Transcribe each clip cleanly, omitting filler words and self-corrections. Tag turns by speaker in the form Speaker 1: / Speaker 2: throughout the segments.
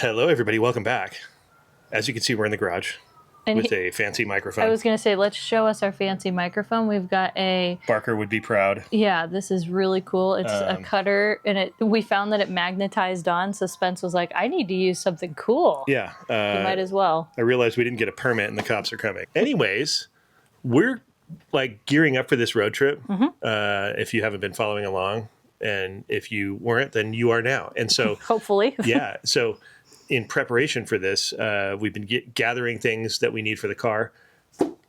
Speaker 1: Hello, everybody. Welcome back. As you can see, we're in the garage
Speaker 2: And
Speaker 1: with a fancy microphone.
Speaker 2: I was going to say, let's show us our fancy microphone. We've got a...
Speaker 1: Barker would be proud.
Speaker 2: Yeah, this is really cool. It's a cutter, and we found that it magnetized on, so Spence was like, I need to use something cool.
Speaker 1: Yeah.
Speaker 2: You might as well.
Speaker 1: I realized we didn't get a permit and the cops are coming. Anyways, we're like gearing up for this road trip. If you haven't been following along, and if you weren't, then you are now. And so...
Speaker 2: Hopefully.
Speaker 1: Yeah. So... in preparation for this, we've been gathering things that we need for the car.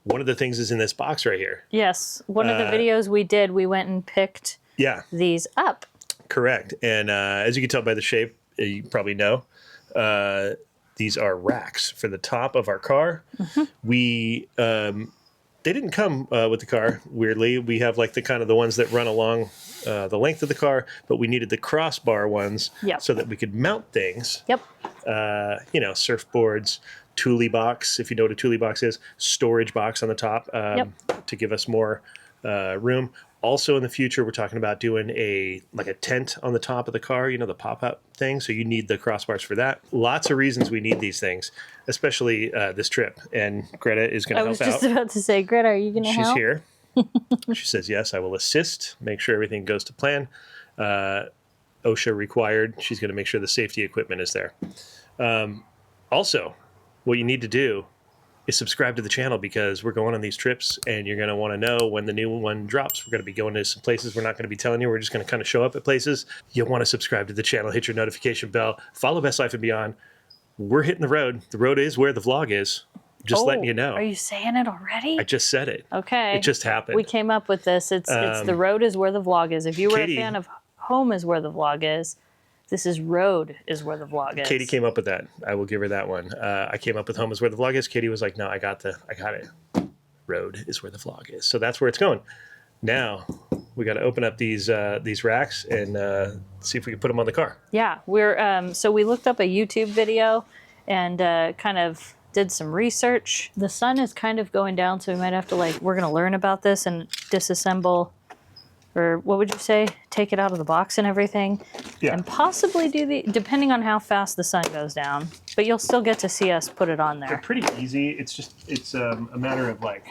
Speaker 1: One of the things is in this box right here. Yes.
Speaker 2: One of the videos we did, we went and picked these up.
Speaker 1: Correct. And as you can tell by the shape, you probably know, these are racks for the top of our car. We they didn't come with the car, weirdly. We have like the ones that run along the length of the car, but we needed the crossbar ones so that we could mount things. Surfboards, Thule box, if you know what a Thule box is, storage box on the top to give us more room. Also in the future, we're talking about doing a tent on the top of the car, the pop-up thing. So you need the crossbars for that. Lots of reasons we need these things, especially this trip. And Greta is going to help out.
Speaker 2: I was just about to say, Greta, are you going to help?
Speaker 1: She's here. She says, yes, I will assist, make sure everything goes to plan. OSHA required. She's going to make sure the safety equipment is there. Also, what you need to do is subscribe to the channel because we're going on these trips and you're going to want to know when the new one drops. We're going to be going to some places we're not going to be telling you. We're just going to kind of show up at places. You'll want to subscribe to the channel, hit your notification bell, follow Best Life and Beyond. We're hitting the road. The road is where the vlog is. Just letting you know.
Speaker 2: Are you saying it already?
Speaker 1: I just said it.
Speaker 2: Okay.
Speaker 1: It just happened.
Speaker 2: We came up with this. It's the road is where the vlog is. If you were a fan of home is where the vlog is, this is road is where the vlog is.
Speaker 1: Katie came up with that. I will give her that one. I came up with home is where the vlog is. Katie was like, no, I got it. Road is where the vlog is. So that's where it's going. Now we got to open up these racks and see if we can put them on the car.
Speaker 2: Yeah, so we looked up a YouTube video and kind of did some research. The sun is kind of going down, so we might have to we're going to learn about this and disassemble, or what would you say? Take it out of the box and everything. Yeah. And possibly do depending on how fast the sun goes down. But you'll still get to see us put it on there.
Speaker 1: They're pretty easy. It's a matter of where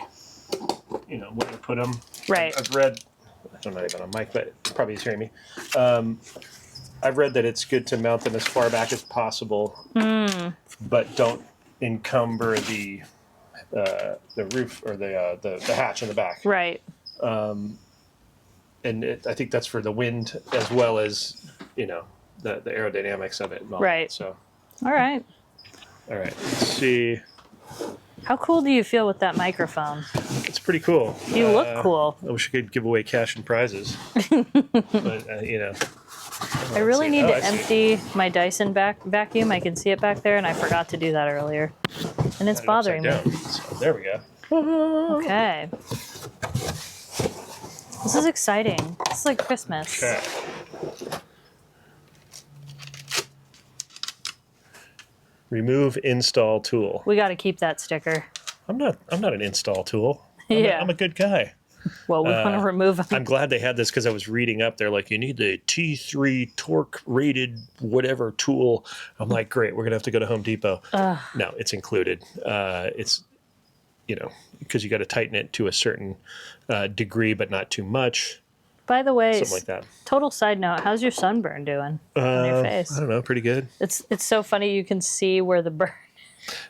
Speaker 1: to put them.
Speaker 2: Right.
Speaker 1: I've read, I'm not even on mic, but probably he's hearing me. I've read that it's good to mount them as far back as possible, but don't encumber the roof or the hatch in the back.
Speaker 2: Right.
Speaker 1: And I think that's for the wind as well as the aerodynamics of it. And all
Speaker 2: right.
Speaker 1: That, so.
Speaker 2: All right.
Speaker 1: Let's see.
Speaker 2: How cool do you feel with that microphone?
Speaker 1: It's pretty cool.
Speaker 2: You look cool.
Speaker 1: I wish I could give away cash and prizes, but
Speaker 2: I really need to empty my Dyson vacuum. I can see it back there, and I forgot to do that earlier. And it's bothering me.
Speaker 1: So, there we go.
Speaker 2: Okay. This is exciting. This is like Christmas.
Speaker 1: Okay. Remove install tool.
Speaker 2: We got to keep that sticker.
Speaker 1: I'm not an install tool.
Speaker 2: I'm
Speaker 1: a good guy.
Speaker 2: Well, we want to remove them.
Speaker 1: I'm glad they had this because I was reading up. They're like, you need the T3 torque rated whatever tool. I'm like, great. We're going to have to go to Home Depot. No, it's included. It's, because you got to tighten it to a certain degree, but not too much.
Speaker 2: By the way,
Speaker 1: something like that.
Speaker 2: Total side note, how's your sunburn doing on your face?
Speaker 1: I don't know. Pretty good.
Speaker 2: It's so funny. You can see where the burn.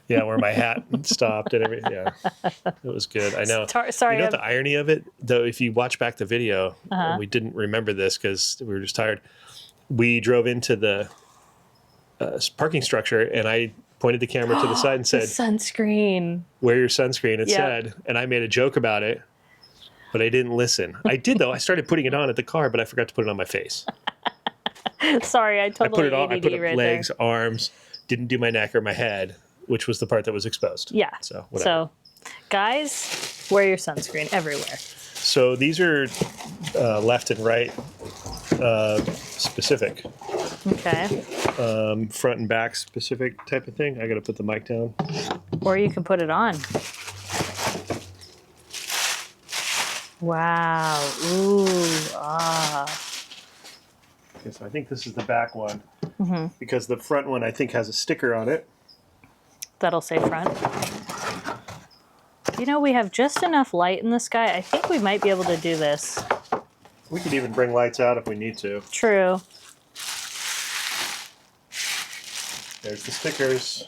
Speaker 1: Yeah, where my hat stopped and everything. Yeah, it was good. I know.
Speaker 2: Sorry.
Speaker 1: You know the irony of it, though, if you watch back the video, and we didn't remember this because we were just tired. We drove into the parking structure, and I pointed the camera to the side and said,
Speaker 2: "Sunscreen.
Speaker 1: Wear your sunscreen." It said, and I made a joke about it, but I didn't listen. I did though. I started putting it on at the car, but I forgot to put it on my face.
Speaker 2: Sorry, I totally
Speaker 1: put it on. I put up
Speaker 2: right
Speaker 1: legs,
Speaker 2: there.
Speaker 1: arms. Didn't do my neck or my head, which was the part that was exposed.
Speaker 2: Yeah.
Speaker 1: So whatever.
Speaker 2: So, guys, wear your sunscreen everywhere.
Speaker 1: So these are left and right specific.
Speaker 2: Okay.
Speaker 1: Front and back specific type of thing. I got to put the mic down.
Speaker 2: Or you can put it on. Wow. Ooh. Ah.
Speaker 1: Okay, so I think this is the back one. because the front one I think has a sticker on it.
Speaker 2: That'll say front. You know, we have just enough light in the sky. I think we might be able to do this.
Speaker 1: We could even bring lights out if we need to.
Speaker 2: True.
Speaker 1: There's the stickers.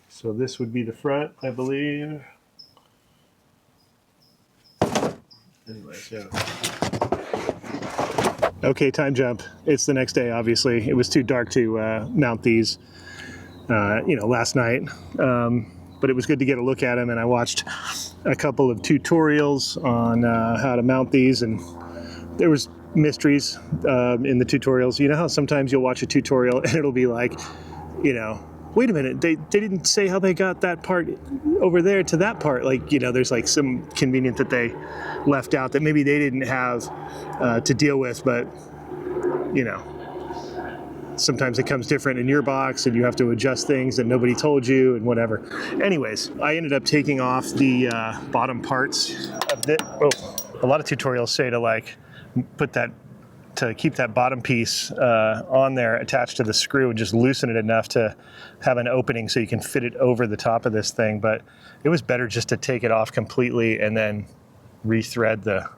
Speaker 1: So this would be the front, I believe. Anyways, yeah. Okay, time jump. It's the next day, obviously. It was too dark to mount these, last night. But it was good to get a look at them, and I watched a couple of tutorials on how to mount these, and there was mysteries in the tutorials. You know how sometimes you'll watch a tutorial and it'll be like, wait a minute, they didn't say how they got that part over there to that part. Like, there's like some convenient that they left out that maybe they didn't have to deal with, but, sometimes it comes different in your box and you have to adjust things that nobody told you and whatever. Anyways, I ended up taking off the bottom parts of it. Oh, a lot of tutorials say to keep that bottom piece on there attached to the screw and just loosen it enough to have an opening so you can fit it over the top of this thing. But it was better just to take it off completely and then rethread the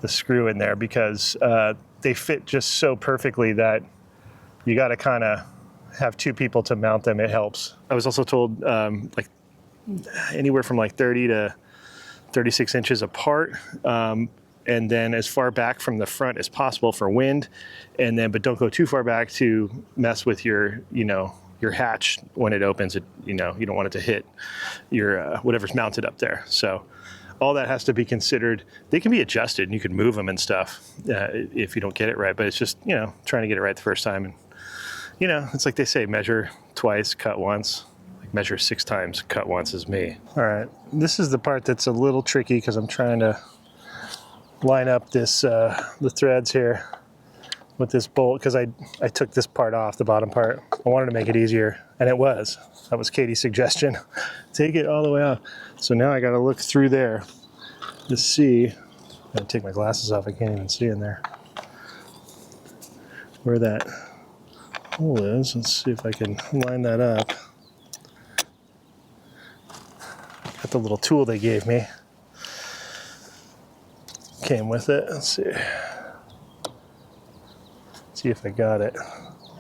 Speaker 1: screw in there, because they fit just so perfectly that you got to kind of have two people to mount them. It helps. I was also told anywhere from 30 to 36 inches apart. And then as far back from the front as possible for wind, but don't go too far back to mess with your hatch when it opens. You don't want it to hit your whatever's mounted up there. So all that has to be considered. They can be adjusted and you can move them and stuff if you don't get it right. But it's just trying to get it right the first time. And it's like they say, measure twice, cut once. Like measure 6 times, cut once is me. All right, this is the part that's a little tricky because I'm trying to line up this the threads here with this bolt, because I took this part off, the bottom part. I wanted to make it easier, and it was. That was Katie's suggestion. Take it all the way off. So now I got to look through there to see. I'm gonna take my glasses off. I can't even see in there where that hole is. Let's see if I can line that up. Got the little tool they gave me. Came with it. Let's see. See if I got it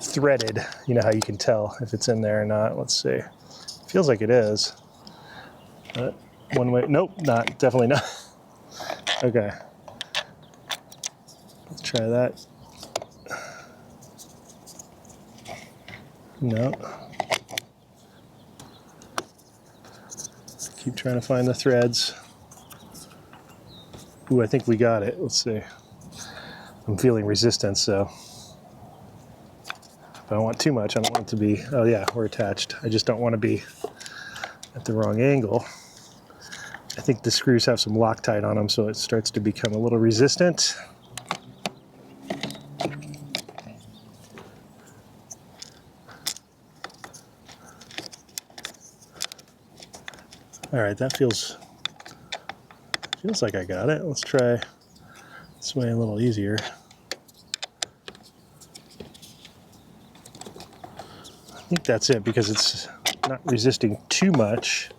Speaker 1: threaded. You know how you can tell if it's in there or not. Let's see. Feels like it is. But one way. Nope, not. Definitely not. Okay. Let's try that. No. Keep trying to find the threads. Ooh, I think we got it. Let's see. I'm feeling resistance, so if I don't want too much, I don't want it to be, oh yeah, we're attached. I just don't want to be at the wrong angle. I think the screws have some Loctite on them, so it starts to become a little resistant. All right, that feels like I got it. Let's try this way a little easier. I think that's it because it's not resisting too much.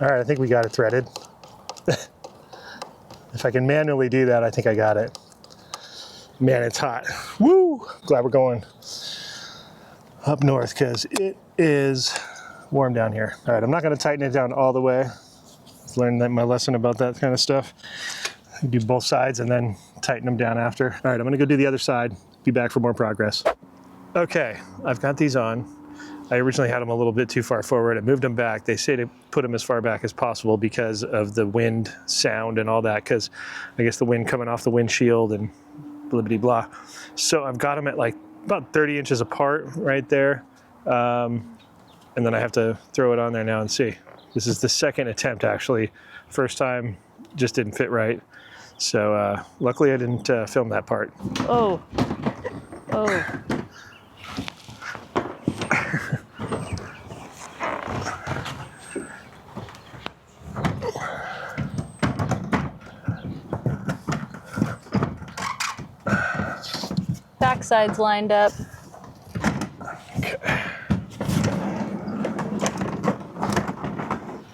Speaker 1: All right, I think we got it threaded. If I can manually do that, I think I got it. Man, it's hot. Woo! Glad we're going up north because it is warm down here. All right, I'm not going to tighten it down all the way. I've learned my lesson about that kind of stuff. You do both sides and then tighten them down after. All right, I'm going to go do the other side. Be back for more progress. Okay, I've got these on. I originally had them a little bit too far forward. I moved them back. They say to put them as far back as possible because of the wind sound and all that, because I guess the wind coming off the windshield and blibbity blah. So I've got them at like about 30 inches apart right there. And then I have to throw it on there now and see. This is the second attempt actually. First time just didn't fit right. So luckily I didn't film that part.
Speaker 2: Oh. Oh. Backside's lined up.
Speaker 1: Okay.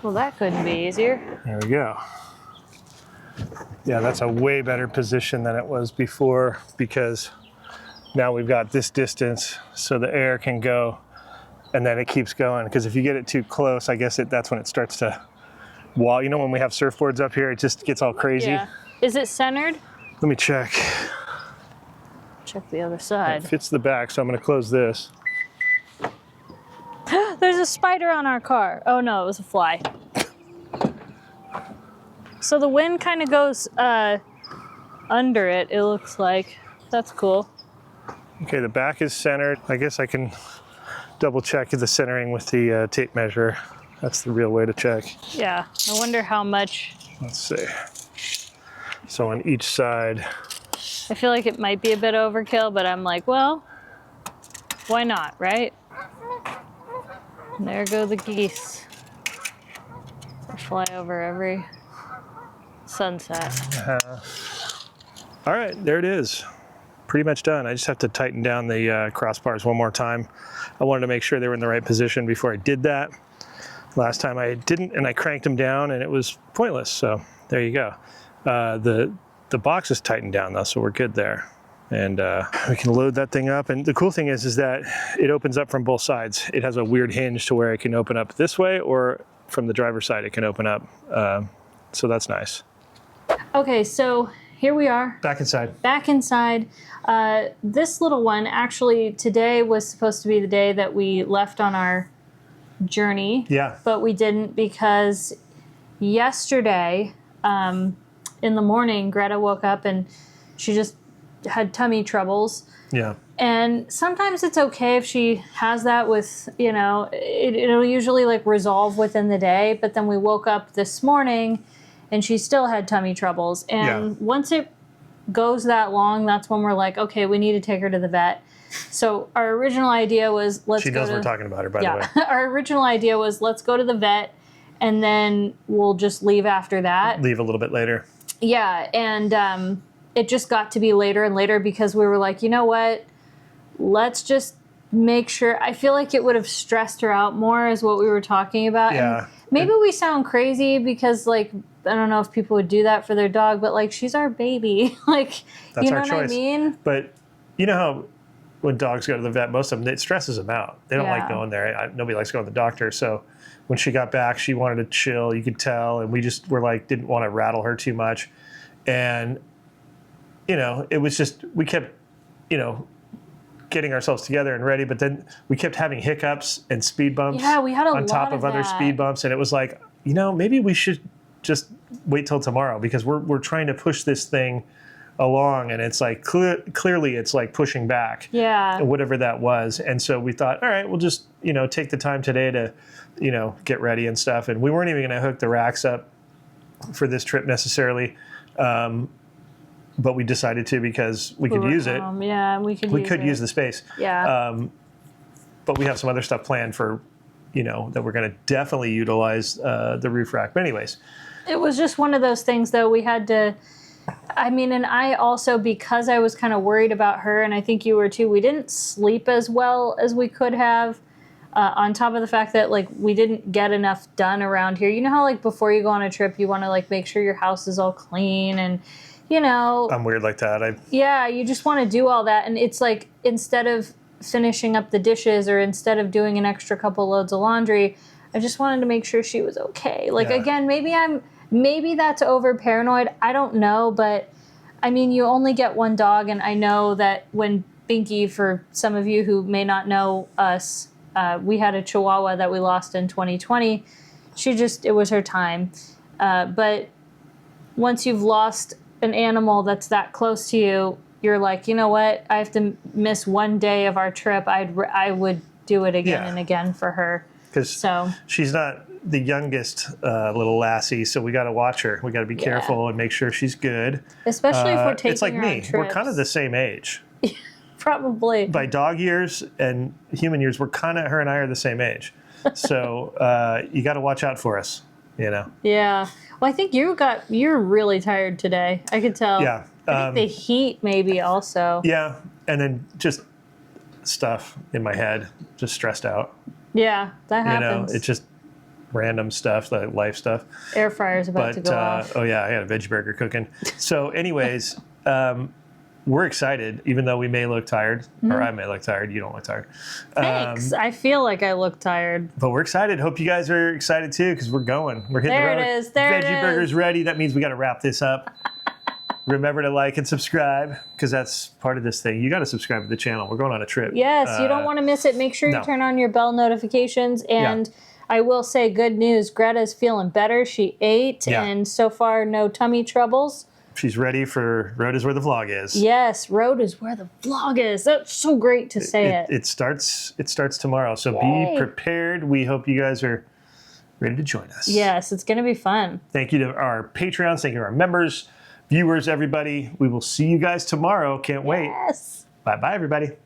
Speaker 2: Well, that couldn't be easier.
Speaker 1: There we go. Yeah, that's a way better position than it was before because now we've got this distance so the air can go and then it keeps going. Because if you get it too close, I guess that's when it starts to wall. You know, when we have surfboards up here, it just gets all crazy.
Speaker 2: Yeah. Is it centered?
Speaker 1: Let me check.
Speaker 2: Check the other side.
Speaker 1: It fits the back, so I'm going to close this.
Speaker 2: There's a spider on our car. Oh no, it was a fly. So the wind kind of goes under it, it looks like. That's cool.
Speaker 1: Okay, the back is centered. I guess I can double check the centering with the tape measure. That's the real way to check.
Speaker 2: Yeah, I wonder how much.
Speaker 1: Let's see. So on each side.
Speaker 2: I feel like it might be a bit overkill, but I'm like, well, why not, right? And there go the geese. They fly over every sunset.
Speaker 1: All right, there it is. Pretty much done. I just have to tighten down the crossbars one more time. I wanted to make sure they were in the right position before I did that. Last time I didn't, and I cranked them down, and it was pointless. So there you go. The box is tightened down though, so we're good there. And we can load that thing up. And the cool thing is that it opens up from both sides. It has a weird hinge to where it can open up this way, or from the driver's side it can open up. So that's nice.
Speaker 2: Okay, so here we are.
Speaker 1: Back inside.
Speaker 2: Back inside. This little one, actually, today was supposed to be the day that we left on our journey.
Speaker 1: Yeah.
Speaker 2: But we didn't because yesterday, in the morning, Greta woke up and she just had tummy troubles.
Speaker 1: Yeah.
Speaker 2: And sometimes it's okay if she has that with, you know, it'll usually like resolve within the day. But then we woke up this morning and she still had tummy troubles. And once it goes that long, that's when we're like, okay, we need to take her to the vet. So our original idea was
Speaker 1: She knows we're talking about her, by the way.
Speaker 2: Our original idea was let's go to the vet and then we'll just leave after that.
Speaker 1: Leave a little bit later.
Speaker 2: Yeah, and it just got to be later and later because we were like, you know what? Let's just make sure. I feel like it would have stressed her out more is what we were talking about.
Speaker 1: Yeah.
Speaker 2: And maybe we sound crazy because, like, I don't know if people would do that for their dog, but, like, she's our baby. Like,
Speaker 1: That's
Speaker 2: you know
Speaker 1: our
Speaker 2: what
Speaker 1: choice.
Speaker 2: I mean?
Speaker 1: But you know how when dogs go to the vet, most of them, it stresses them out. They don't like
Speaker 2: Yeah.
Speaker 1: going there. Nobody likes going to the doctor. So when she got back, she wanted to chill. You could tell. And we just were like, didn't want to rattle her too much. And, you know, it was just, we kept, you know, getting ourselves together and ready. But then we kept having hiccups and speed bumps.
Speaker 2: Yeah, we had a
Speaker 1: on top
Speaker 2: lot
Speaker 1: of
Speaker 2: of
Speaker 1: other
Speaker 2: that.
Speaker 1: speed bumps. And it was like, you know, maybe we should just wait till tomorrow because we're trying to push this thing along. And it's like, clearly it's like pushing back.
Speaker 2: Yeah.
Speaker 1: Whatever that was. And so we thought, all right, we'll just, you know, take the time today to, you know, get ready and stuff. And we weren't even going to hook the racks up for this trip necessarily. But we decided to because we could use it.
Speaker 2: Yeah, we could
Speaker 1: use the space.
Speaker 2: Yeah.
Speaker 1: But we have some other stuff planned for, you know, that we're going to definitely utilize the roof rack. But anyways.
Speaker 2: It was just one of those things, though. We had to, I mean, and I also, because I was kind of worried about her, and I think you were too, we didn't sleep as well as we could have. On top of the fact that, like, we didn't get enough done around here. You know how, like, before you go on a trip, you want to, like, make sure your house is all clean and, you know.
Speaker 1: I'm weird like that.
Speaker 2: Yeah, you just want to do all that. And it's like, instead of finishing up the dishes or instead of doing an extra couple loads of laundry, I just wanted to make sure she was okay. Like, again, maybe that's over paranoid. I don't know. But, I mean, you only get one dog. And I know that when Binky, for some of you who may not know us, we had a Chihuahua that we lost in 2020. It was her time. But once you've lost an animal that's that close to you, you're like, you know what? I have to miss one day of our trip. I would do it again and again for her.
Speaker 1: Because she's not the youngest little lassie, so we got to watch her. We got to be careful and make sure she's good.
Speaker 2: Especially if we're taking
Speaker 1: it's like
Speaker 2: her
Speaker 1: me.
Speaker 2: on
Speaker 1: We're kind of the same age.
Speaker 2: Probably.
Speaker 1: By dog years and human years, her and I are the same age. So you got to watch out for us. you know.
Speaker 2: Yeah. Well, I think you're really tired today. I could tell.
Speaker 1: Yeah.
Speaker 2: I think the heat maybe also.
Speaker 1: Yeah. And then just stuff in my head, just stressed out.
Speaker 2: Yeah, that
Speaker 1: You know,
Speaker 2: happens.
Speaker 1: it's just random stuff, like life stuff.
Speaker 2: Air fryer's about to
Speaker 1: But
Speaker 2: go off.
Speaker 1: oh yeah, I had a veggie burger cooking. So, anyways, we're excited, even though we may look tired, or I may look tired. You don't look tired.
Speaker 2: Thanks. I feel like I look tired.
Speaker 1: But we're excited. Hope you guys are excited too, because we're going. We're hitting
Speaker 2: There
Speaker 1: the road.
Speaker 2: it is. There it
Speaker 1: Veggie
Speaker 2: is.
Speaker 1: burger's ready. That means we got to wrap this up. Remember to like and subscribe, because that's part of this thing. You got to subscribe to the channel. We're going on a trip.
Speaker 2: Yes, you don't want to miss it. Make sure you
Speaker 1: no.
Speaker 2: turn on your bell notifications. And I will say good news. Greta's feeling better. She ate, and so far no tummy troubles.
Speaker 1: She's ready for Road is where the vlog is.
Speaker 2: Yes, road is where the vlog is. That's so great to say it.
Speaker 1: It starts tomorrow. So be prepared. We hope you guys are ready to join us.
Speaker 2: Yes, it's going to be fun.
Speaker 1: Thank you to our Patreons. Thank you to our members, viewers, everybody. We will see you guys tomorrow. Can't wait.
Speaker 2: Yes.
Speaker 1: Bye-bye, everybody.